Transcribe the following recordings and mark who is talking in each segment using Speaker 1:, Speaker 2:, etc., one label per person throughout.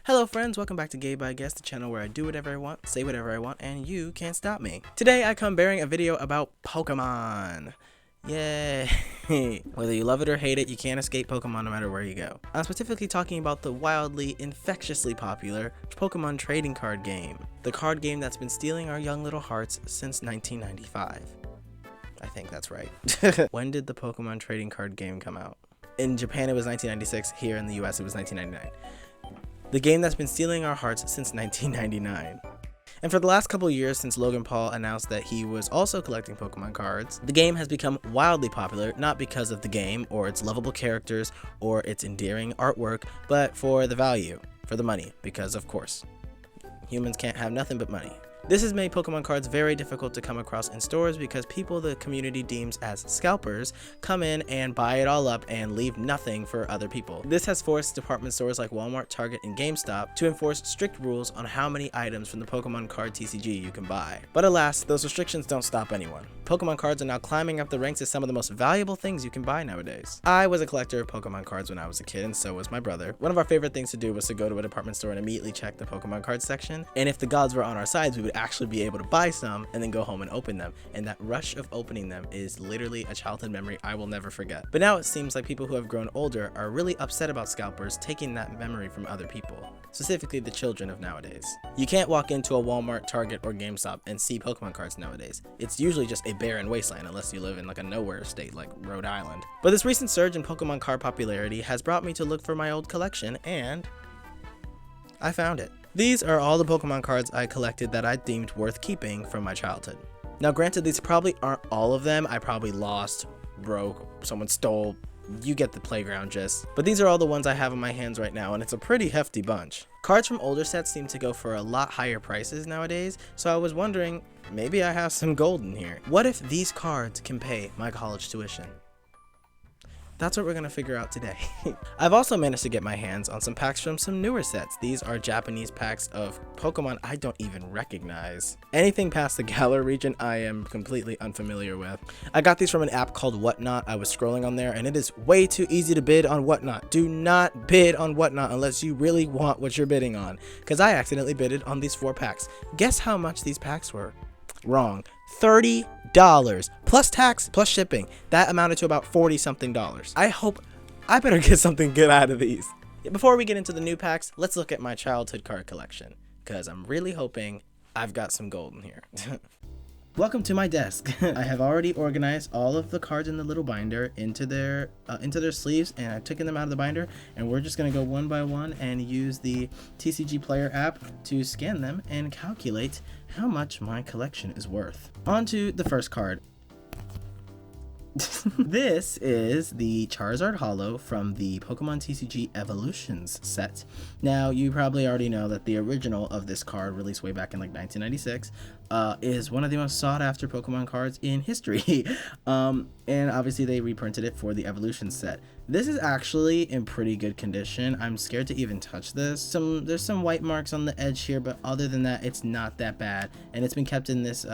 Speaker 1: Hello friends, welcome back to Gay by Guess, the channel where I do whatever I want, say whatever I want, and you can't stop me. Today I come bearing a video about Pokemon. Yay! Whether you love it or hate it, you can't escape Pokemon no matter where you go. I'm specifically talking about the wildly, infectiously popular Pokemon trading card game. The card game that's been stealing our young little hearts since 1995. I think that's right. When did the Pokemon trading card game come out? In Japan it was 1996, here in the US it was 1999. The game that's been stealing our hearts since 1999. And for the last couple years since Logan Paul announced that he was also collecting Pokemon cards, the game has become wildly popular, not because of the game or its lovable characters or its endearing artwork, but for the value, for the money, because of course, humans can't have nothing but money. This has made Pokemon cards very difficult to come across in stores because people the community deems as scalpers come in and buy it all up and leave nothing for other people. This has forced department stores like Walmart, Target, and GameStop to enforce strict rules on how many items from the Pokemon card TCG you can buy. But alas, those restrictions don't stop anyone. Pokemon cards are now climbing up the ranks as some of the most valuable things you can buy nowadays. I was a collector of Pokemon cards when I was a kid, and so was my brother. One of our favorite things to do was to go to a department store and immediately check the Pokemon card section, and if the gods were on our sides, we would actually be able to buy some and then go home and open them, and that rush of opening them is literally a childhood memory I will never forget. But now it seems like people who have grown older are really upset about scalpers taking that memory from other people, specifically the children of nowadays. You can't walk into a Walmart, Target, or GameStop and see Pokemon cards nowadays. It's usually just a barren wasteland unless you live in like a nowhere state like Rhode Island. But this recent surge in Pokemon card popularity has brought me to look for my old collection, and I found it. These are all the Pokemon cards I collected that I deemed worth keeping from my childhood. Now granted, these probably aren't all of them. I probably lost, broke, someone stole, you get the playground gist. But these are all the ones I have in my hands right now, and it's a pretty hefty bunch. Cards from older sets seem to go for a lot higher prices nowadays, so I was wondering, maybe I have some gold in here. What if these cards can pay my college tuition? That's what we're gonna figure out today. I've also managed to get my hands on some packs from some newer sets. These are Japanese packs of Pokemon I don't even recognize. Anything past the Galar region I am completely unfamiliar with. I got these from an app called Whatnot. I was scrolling on there and it is way too easy to bid on Whatnot. Do not bid on Whatnot unless you really want what you're bidding on, because I accidentally bidded on these 4 packs. Guess how much these packs were? Wrong. $30 plus tax plus shipping. That amounted to about 40 something dollars. I better get something good out of these. Before we get into the new packs, let's look at my childhood card collection, because I'm really hoping I've got some gold in here. Welcome to my desk. I have already organized all of the cards in the little binder into their sleeves, and I've taken them out of the binder, and we're just gonna go one by one and use the TCG Player app to scan them and calculate how much my collection is worth. On to the first card. This is the Charizard Holo from the Pokemon TCG Evolutions set. Now, you probably already know that the original of this card, released way back in like 1996, is one of the most sought after Pokemon cards in history. And obviously they reprinted it for the Evolution set. This is actually in pretty good condition. I'm scared to even touch this. There's some white marks on the edge here, but other than that, it's not that bad. And it's been kept in this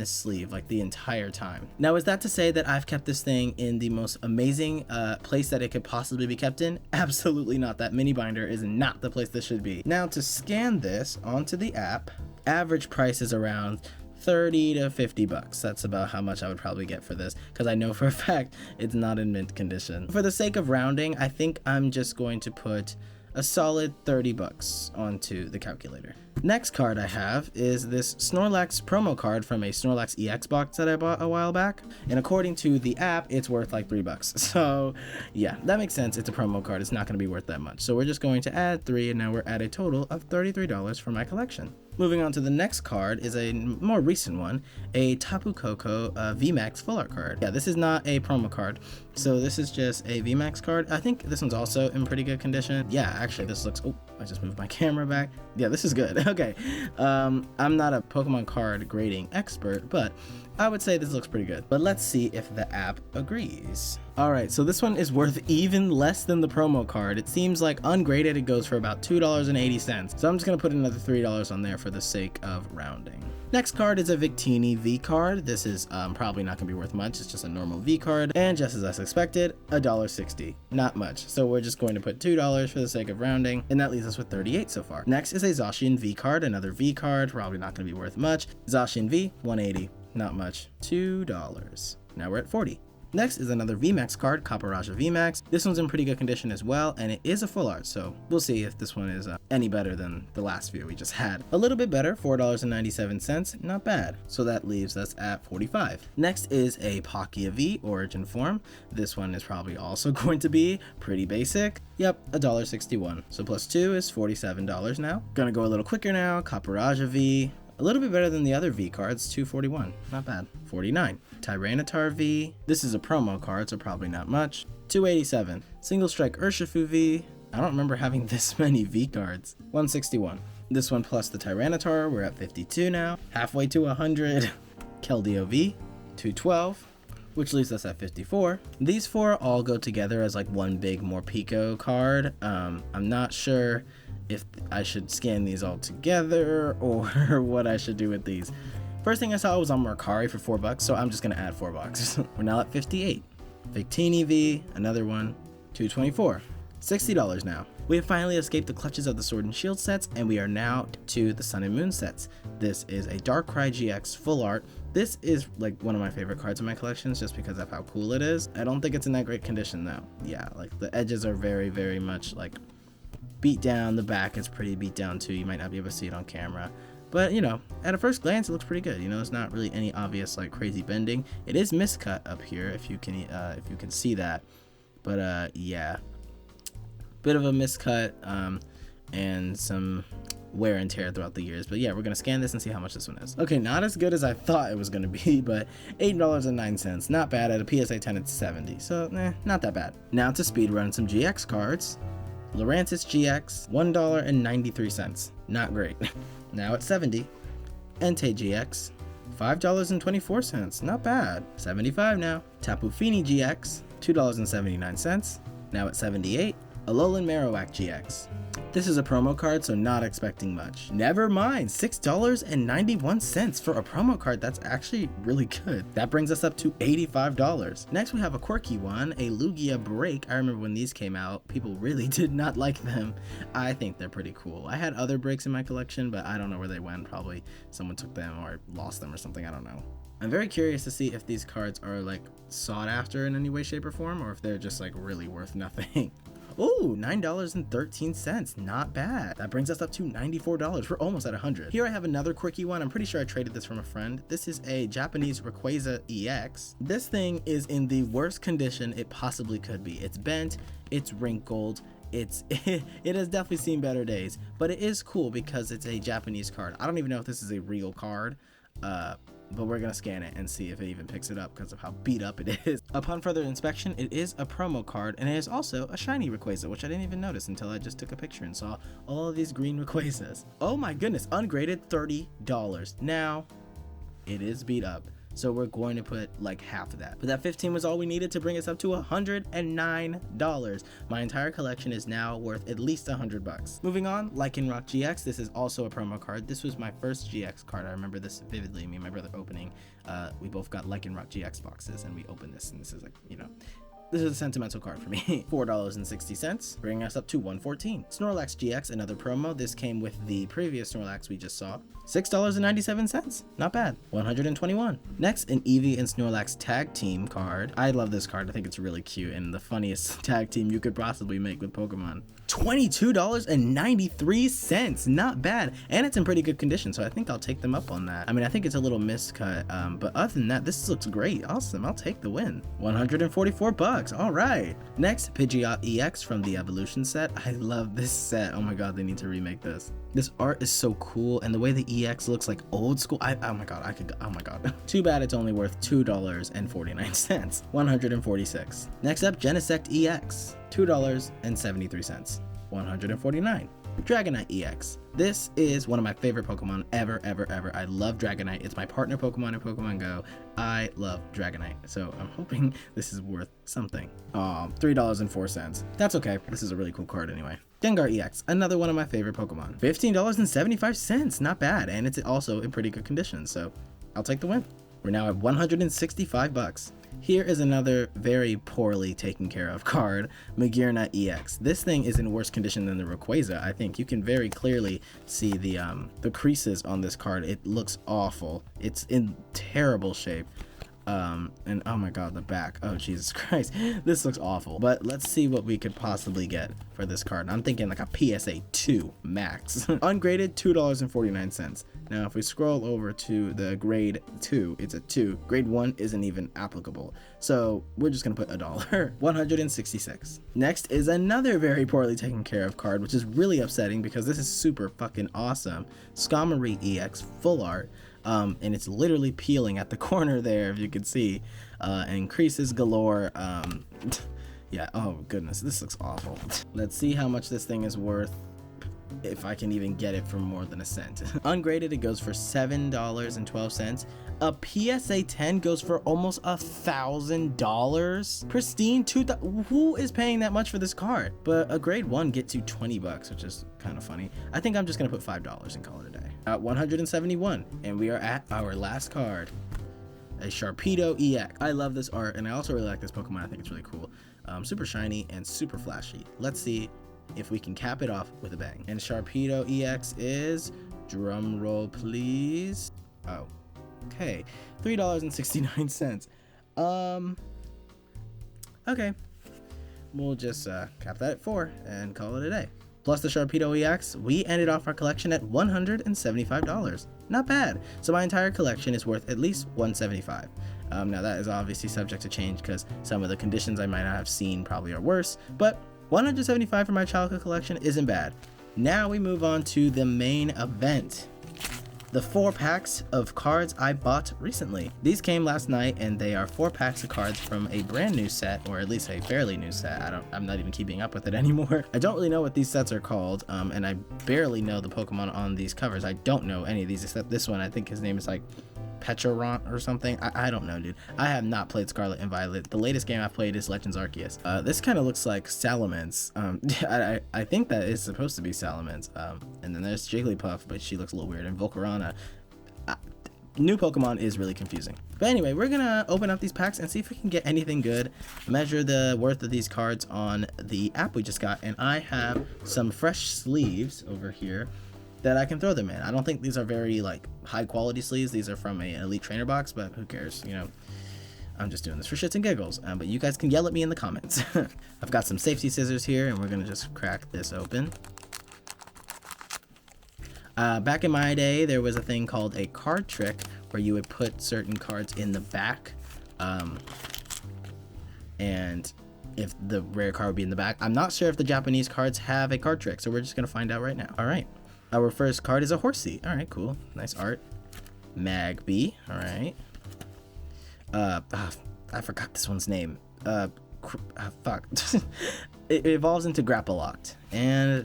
Speaker 1: sleeve like the entire time. Now, is that to say that I've kept this thing in the most amazing place that it could possibly be kept in? Absolutely not. That mini binder is not the place this should be. Now, to scan this onto the app, average price is around 30 to 50 bucks. That's about how much I would probably get for this, because I know for a fact it's not in mint condition. For the sake of rounding, I think I'm just going to put a solid 30 bucks onto the calculator. Next card I have is this Snorlax promo card from a Snorlax EX box that I bought a while back, and according to the app, it's worth like 3 bucks. So yeah, that makes sense. It's a promo card. It's not going to be worth that much. So we're just going to add 3, and now we're at a total of $33 for my collection. Moving on to the next card is a more recent one, a Tapu Koko VMAX Full Art card. Yeah, this is not a promo card, so this is just a VMAX card. I think this one's also in pretty good condition. Yeah, actually this looks, oh, I just moved my camera back. Yeah, this is good. Okay, I'm not a Pokemon card grading expert, but I would say this looks pretty good, but let's see if the app agrees. All right, so this one is worth even less than the promo card. It seems like ungraded, it goes for about $2.80. So I'm just gonna put another $3 on there for the sake of rounding. Next card is a Victini V card. This is probably not gonna be worth much. It's just a normal V card, and just as I expected, $1.60. Not much. So we're just going to put $2 for the sake of rounding, and that leaves us with 38 so far. Next is a Zacian V card, another V card, probably not gonna be worth much. Zacian V, 180. Not much. $2. Now we're at 40. Next is another VMAX card, Caparaja VMAX. This one's in pretty good condition as well, and it is a full art, so we'll see if this one is any better than the last few we just had. A little bit better, $4.97, not bad. So that leaves us at 45. Next is a Palkia V Origin Form. This one is probably also going to be pretty basic. Yep, $1.61. So plus 2 is $47 now. Gonna go a little quicker now, Caparaja V. A little bit better than the other V cards, $2.41, not bad. 49. Tyranitar V. This is a promo card, so probably not much. $2.87. Single Strike Urshifu V. I don't remember having this many V cards. $1.61. This one plus the Tyranitar, we're at 52 now. Halfway to 100. Keldeo V. $2.12. Which leaves us at 54. These four all go together as like one big Morpeko card. I'm not sure if I should scan these all together or what I should do with these. First thing I saw was on Mercari for $4, so I'm just gonna add $4. We're now at 58. Victini V, another one, $2.24. $60 now. We have finally escaped the clutches of the Sword and Shield sets, and we are now to the Sun and Moon sets. This is a Darkrai GX full art. This is like one of my favorite cards in my collections just because of how cool it is. I don't think it's in that great condition though. Yeah, like the edges are very, very much like beat down. The back is pretty beat down too. You might not be able to see it on camera, but you know, at a first glance it looks pretty good. You know, there's not really any obvious like crazy bending. It is miscut up here if you can see that, but yeah, bit of a miscut and some wear and tear throughout the years. But yeah, we're gonna scan this and see how much this one is. Okay, not as good as I thought it was gonna be, but $8.09, not bad. At a PSA 10 it's 70, so not that bad. Now to speed run some GX cards. Lurantis GX, $1.93, not great. Now at 70. Entei GX, $5.24, not bad. 75 now. Tapu Fini GX, $2.79, now at 78. Alolan Marowak GX. This is a promo card, so not expecting much. Never mind, $6.91 for a promo card. That's actually really good. That brings us up to $85. Next we have a quirky one, a Lugia Break. I remember when these came out, people really did not like them. I think they're pretty cool. I had other breaks in my collection, but I don't know where they went. Probably someone took them or lost them or something, I don't know. I'm very curious to see if these cards are like sought after in any way, shape, or form, or if they're just like really worth nothing. Oh, $9.13, not bad. That brings us up to $94. We're almost at 100. Here I have another quirky one. I'm pretty sure I traded this from a friend. This is a Japanese Rayquaza EX. This thing is in the worst condition it possibly could be. It's bent, it's wrinkled, it has definitely seen better days, but it is cool because it's a Japanese card. I don't even know if this is a real card, but we're gonna scan it and see if it even picks it up because of how beat up it is. Upon further inspection, it is a promo card, and it is also a shiny Rayquaza, which I didn't even notice until I just took a picture and saw all of these green Rayquazas. Oh my goodness, ungraded, $30. Now, it is beat up, so we're going to put like half of that. But that 15 was all we needed to bring us up to $109. My entire collection is now worth at least $100. Moving on, Lycanroc GX. This is also a promo card. This was my first GX card. I remember this vividly. Me and my brother opening. We both got Lycanroc GX boxes, and we opened this, and this is like, you know, this is a sentimental card for me. $4.60, bringing us up to $114. Snorlax GX, another promo. This came with the previous Snorlax we just saw. $6.97, not bad. $121. Next, an Eevee and Snorlax tag team card. I love this card. I think it's really cute and the funniest tag team you could possibly make with Pokemon. $22.93, not bad, and it's in pretty good condition, so I think I'll take them up on that. I mean, I think it's a little miscut, but other than that, this looks great. Awesome, I'll take the win. $144, all right. Next, Pidgeot EX from the Evolution set. I love this set. Oh my god, they need to remake this. This art is so cool, and the way the EX looks like old school. Oh my god, oh my god. Too bad it's only worth $2.49. $146. Next up, Genesect EX. $2.73. $149. Dragonite EX. This is one of my favorite Pokemon ever. I love Dragonite. It's my partner Pokemon in Pokemon Go. I love Dragonite. So I'm hoping this is worth something. $3.04. That's okay. This is a really cool card anyway. Gengar EX, another one of my favorite Pokemon. $15.75. Not bad. And it's also in pretty good condition. So I'll take the win. We're now at 165 bucks. Here is another very poorly taken care of card, Magearna EX. This thing is in worse condition than the Rayquaza. I think you can very clearly see the creases on this card. It looks awful. It's in terrible shape. And oh my god, the back. Oh Jesus Christ, this looks awful. But let's see what we could possibly get for this card. I'm thinking like a PSA 2 max. Ungraded, $2.49. Now if we scroll over to the grade 2, it's a 2. Grade 1 isn't even applicable. So we're just gonna put $1. 166. Next is another very poorly taken care of card, which is really upsetting because this is super fucking awesome. Skarmory EX full art. And it's literally peeling at the corner there, if you can see, and creases galore. Yeah, oh goodness, this looks awful. Let's see how much this thing is worth, if I can even get it for more than a cent. Ungraded, it goes for $7.12. A PSA 10 goes for almost $1,000. Pristine, who is paying that much for this card? But a grade 1 gets you 20 bucks, which is kind of funny. I think I'm just gonna put $5 and call it a day. At 171, and we are at our last card. A Sharpedo EX. I love this art, and I also really like this Pokemon. I think it's really cool. Super shiny and super flashy. Let's see if we can cap it off with a bang. And Sharpedo EX is, drum roll please. Oh, okay, $3.69. Okay, we'll just cap that at 4 and call it a day. Plus the Sharpedo EX, we ended off our collection at $175. Not bad. So my entire collection is worth at least $175. Now that is obviously subject to change because some of the conditions I might not have seen probably are worse, but $175 for my childhood collection isn't bad. Now we move on to the main event. The 4 packs of cards I bought recently. These came last night and they are 4 packs of cards from a brand new set, or at least a fairly new set. I'm not even keeping up with it anymore. I don't really know what these sets are called, and I barely know the Pokemon on these covers. I don't know any of these except this one. I think his name is like Petrarant or something. I don't know, dude. I have not played Scarlet and Violet. The latest game I've played is Legends Arceus. This kind of looks like Salamence. I think that is supposed to be Salamence. And then there's Jigglypuff, but she looks a little weird. And Volcarona. New Pokemon is really confusing. But anyway, we're gonna open up these packs and see if we can get anything good. Measure the worth of these cards on the app we just got. And I have some fresh sleeves over here that I can throw them in. I don't think these are very like high quality sleeves. These are from an Elite Trainer box, but who cares, you know. I'm just doing this for shits and giggles, but you guys can yell at me in the comments. I've got some safety scissors here and we're gonna just crack this open. Back in my day, there was a thing called a card trick where you would put certain cards in the back, and if the rare card would be in the back. I'm not sure if the Japanese cards have a card trick, so we're just gonna find out right now. All right. Our first card is a Horsey. All right, cool. Nice art. Magby. All right. I forgot this one's name. Fuck. It evolves into Grappaloct. And,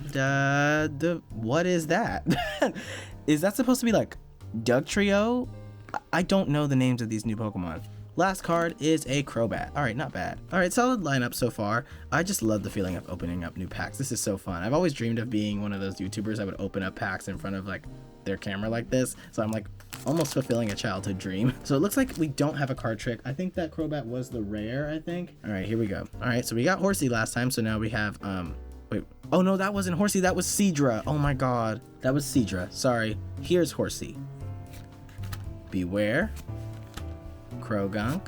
Speaker 1: what is that? Is that supposed to be like Dugtrio? I don't know the names of these new Pokemon. Last card is a Crobat. All right, not bad. All right, solid lineup so far. I just love the feeling of opening up new packs. This is so fun. I've always dreamed of being one of those YouTubers that would open up packs in front of like their camera like this. So I'm like almost fulfilling a childhood dream. So it looks like we don't have a card trick. I think that Crobat was the rare, I think. All right, here we go. All right, so we got Horsey last time. So now we have, wait. Oh no, that wasn't Horsey. That was Seadra. Oh my God. That was Seadra. Sorry. Here's Horsey. Beware. Krogunk.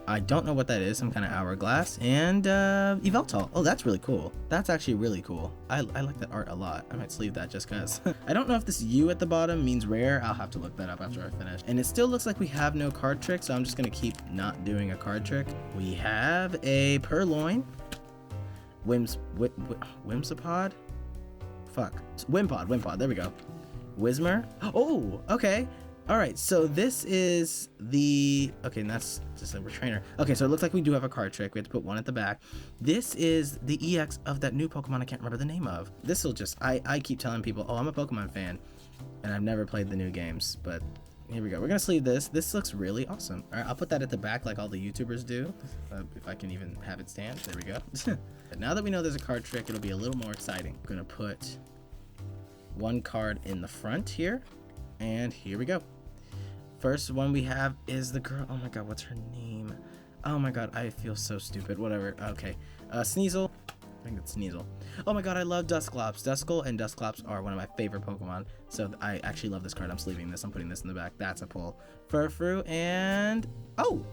Speaker 1: I don't know what that is, some kind of hourglass, and Yveltal. Oh, that's really cool. That's actually really cool. I like that art a lot. I might sleeve that just cause. I don't know if this U at the bottom means rare. I'll have to look that up after I finish. And it still looks like we have no card trick, so I'm just gonna keep not doing a card trick. We have a Purloin, Whimsipod? Fuck. Wimpod, there we go. Whismer. Oh, okay. Alright, so this is the... Okay, and that's just a trainer. Okay, so it looks like we do have a card trick. We have to put one at the back. This is the EX of that new Pokemon I can't remember the name of. This will just... I keep telling people, oh, I'm a Pokemon fan, and I've never played the new games, but here we go. We're going to sleeve this. This looks really awesome. Alright, I'll put that at the back like all the YouTubers do, if I can even have it stand. There we go. But now that we know there's a card trick, it'll be a little more exciting. I'm going to put one card in the front here, and here we go. First one we have is the girl. Oh my god, what's her name? Oh my god, I feel so stupid. Whatever. Okay. Sneasel. I think it's Sneasel. Oh my god, I love Dusclops. Duskull and Dusclops are one of my favorite Pokemon. So I actually love this card. I'm sleeving this. I'm putting this in the back. That's a pull. Furfrou and... Oh!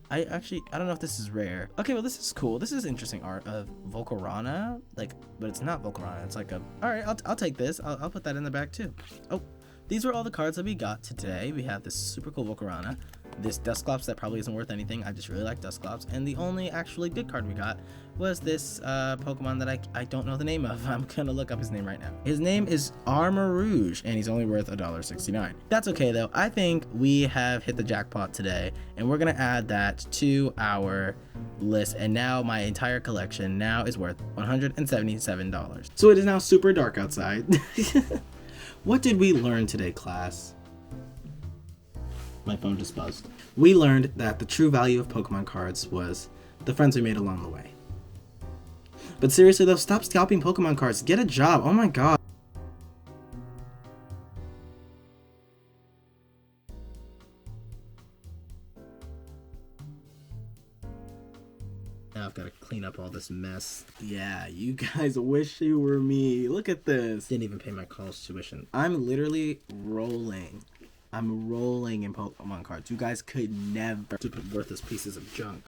Speaker 1: I don't know if this is rare. Okay, well, this is cool. This is interesting art of Volcarona. Like, but it's not Volcarona. It's like a... Alright, I'll take this. I'll put that in the back too. Oh. These were all the cards that we got today. We have this super cool Volcarona, this Dusclops that probably isn't worth anything. I just really like Dusclops. And the only actually good card we got was this Pokemon that I don't know the name of. I'm gonna look up his name right now. His name is Armarouge, and he's only worth $1.69. That's okay though. I think we have hit the jackpot today, and we're gonna add that to our list. And now my entire collection now is worth $177. So it is now super dark outside. What did we learn today, class? My phone just buzzed. We learned that the true value of Pokemon cards was the friends we made along the way. But seriously though, stop scalping Pokemon cards. Get a job. Oh my god. Now I've got to clean up all this mess. Yeah, you guys wish you were me. Look at this. Didn't even pay my college tuition. I'm literally rolling. I'm rolling in Pokemon cards. You guys could never. Stupid worthless pieces of junk.